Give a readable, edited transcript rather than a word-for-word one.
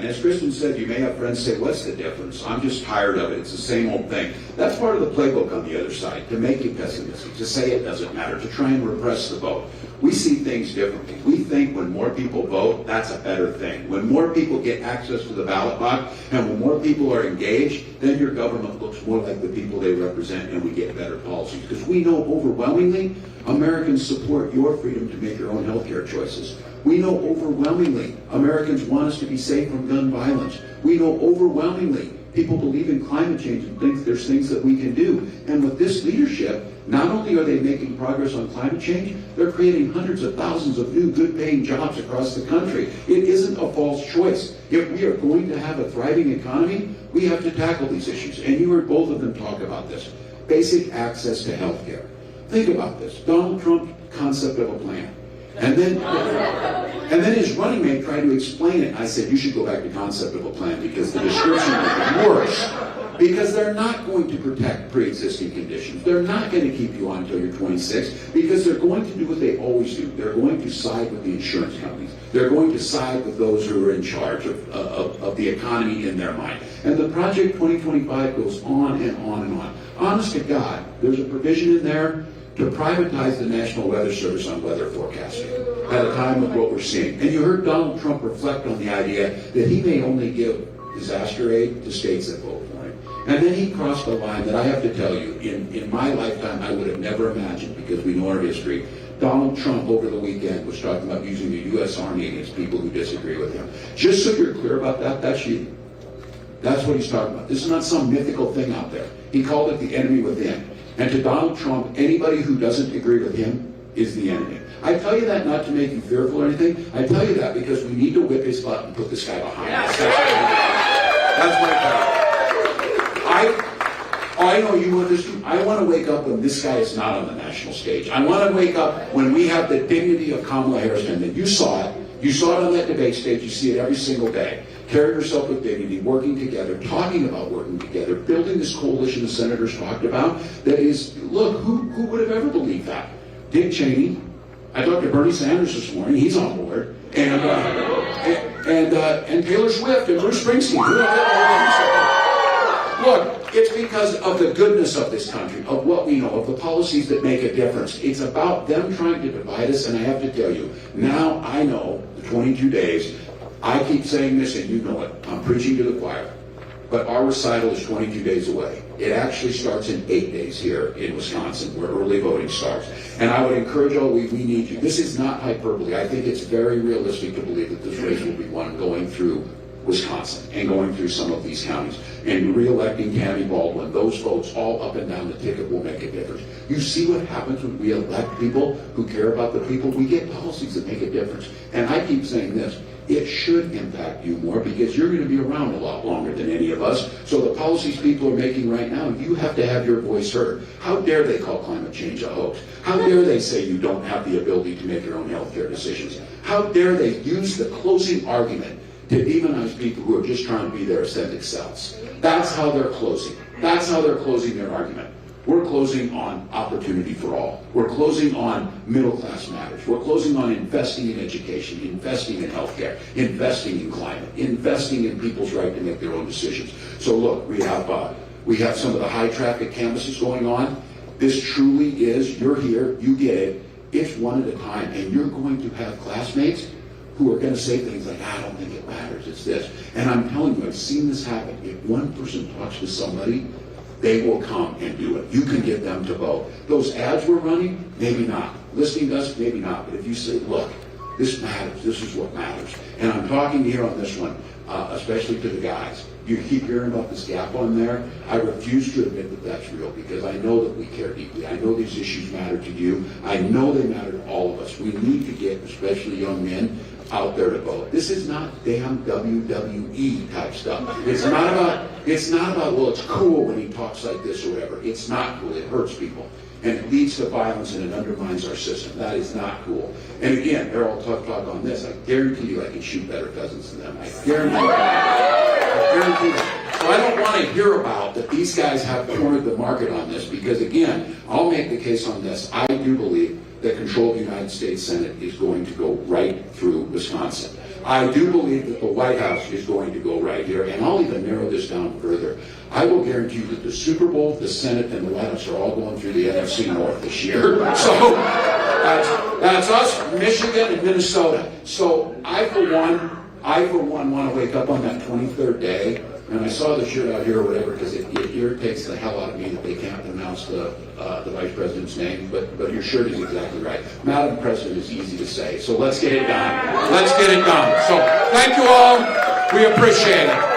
And as Kristen said, you may have friends say, what's the difference? I'm just tired of it. It's the same old thing. That's part of the playbook on the other side, to make you pessimistic, to say it doesn't matter, to try and repress the vote. We see things differently. We think when more people vote, that's a better thing. When more people get access to the ballot box, and when more people are engaged, then your government looks more like the people they represent, and we get better policies. Because we know overwhelmingly, Americans support your freedom to make your own health care choices. We know overwhelmingly, Americans want us to be safe from gun violence. We know overwhelmingly, people believe in climate change and think there's things that we can do. And with this leadership, not only are they making progress on climate change, they're creating hundreds of thousands of new good-paying jobs across the country. It isn't a false choice. If we are going to have a thriving economy, we have to tackle these issues. And you heard both of them talk about this. Basic access to health care. Think about this. Donald Trump's concept of a plan. And then his running mate tried to explain it. I said, you should go back to concept of a plan because the description is worse. Because they're not going to protect pre-existing conditions. They're not going to keep you on until you're 26 because they're going to do what they always do. They're going to side with the insurance companies. They're going to side with those who are in charge of the economy in their mind. And the Project 2025 goes on and on and on. Honest to God, there's a provision in there to privatize the National Weather Service on weather forecasting at a time of what we're seeing. And you heard Donald Trump reflect on the idea that he may only give disaster aid to states that vote for him. And then he crossed a line that I have to tell you, in my lifetime I would have never imagined, because we know our history. Donald Trump over the weekend was talking about using the U.S. Army against people who disagree with him. Just so you're clear about that, that's you. That's what he's talking about. This is not some mythical thing out there. He called it the enemy within. And to Donald Trump, anybody who doesn't agree with him is the enemy. I tell you that not to make you fearful or anything. I tell you that because we need to whip his butt and put this guy behind us. That's my point. I know you want this too. I want to wake up when this guy is not on the national stage. I want to wake up when we have the dignity of Kamala Harris. And you saw it. You saw it on that debate stage. You see it every single day. Carry yourself with dignity, working together, talking about working together, building this coalition the senators talked about. That is, look, who would have ever believed that? Dick Cheney. I talked to Bernie Sanders this morning. He's on board. And Taylor Swift and Bruce Springsteen. Look, it's because of the goodness of this country, of what we know, of the policies that make a difference. It's about them trying to divide us, and I have to tell you, now I know the 22 days. I keep saying this, and you know it. I'm preaching to the choir. But our recital is 22 days away. It actually starts in 8 days here in Wisconsin, where early voting starts. And I would encourage all we need you. This is not hyperbole. I think it's very realistic to believe that this race will be won going through Wisconsin and going through some of these counties. And re-electing Tammy Baldwin, those votes all up and down the ticket will make a difference. You see what happens when we elect people who care about the people? We get policies that make a difference. And I keep saying this. It should impact you more because you're going to be around a lot longer than any of us. So the policies people are making right now, you have to have your voice heard. How dare they call climate change a hoax? How dare they say you don't have the ability to make your own health care decisions? How dare they use the closing argument to demonize people who are just trying to be their authentic selves? That's how they're closing. That's how they're closing their argument. We're closing on opportunity for all. We're closing on middle class matters. We're closing on investing in education, investing in healthcare, investing in climate, investing in people's right to make their own decisions. So look, we have some of the high traffic canvases going on. This truly is, you're here, you get it. It's one at a time, and you're going to have classmates who are going to say things like, I don't think it matters, it's this. And I'm telling you, I've seen this happen. If one person talks to somebody, they will come and do it. You can get them to vote. Those ads we're running, maybe not. Listening to us, maybe not. But if you say, look, this matters, this is what matters. And I'm talking here on this one, especially to the guys. You keep hearing about this gap on there. I refuse to admit that that's real because I know that we care deeply. I know these issues matter to you. I know they matter to all of us. We need to get, especially young men, out there to vote. This is not damn WWE type stuff. It's not about, well, it's cool when he talks like this or whatever. It's not cool. It hurts people. And it leads to violence and it undermines our system. That is not cool. And again, they're all tough talk on this. I guarantee you I can shoot better pheasants than them. I guarantee you. I guarantee that. So I don't want to hear about that these guys have cornered the market on this because, again, I'll make the case on this. I do believe that control of the United States Senate is going to go right through Wisconsin. I do believe that the White House is going to go right here, and I'll even narrow this down further. I will guarantee you that the Super Bowl, the Senate, and the White House are all going through the NFC North this year. So that's us, Michigan, and Minnesota. So I, for one, want to wake up on that 23rd day, and I saw the shirt out here or whatever, because it irritates the hell out of me that they can't pronounce the Vice President's name, but your shirt is exactly right. Madam President is easy to say, so let's get it done. Let's get it done. So thank you all. We appreciate it.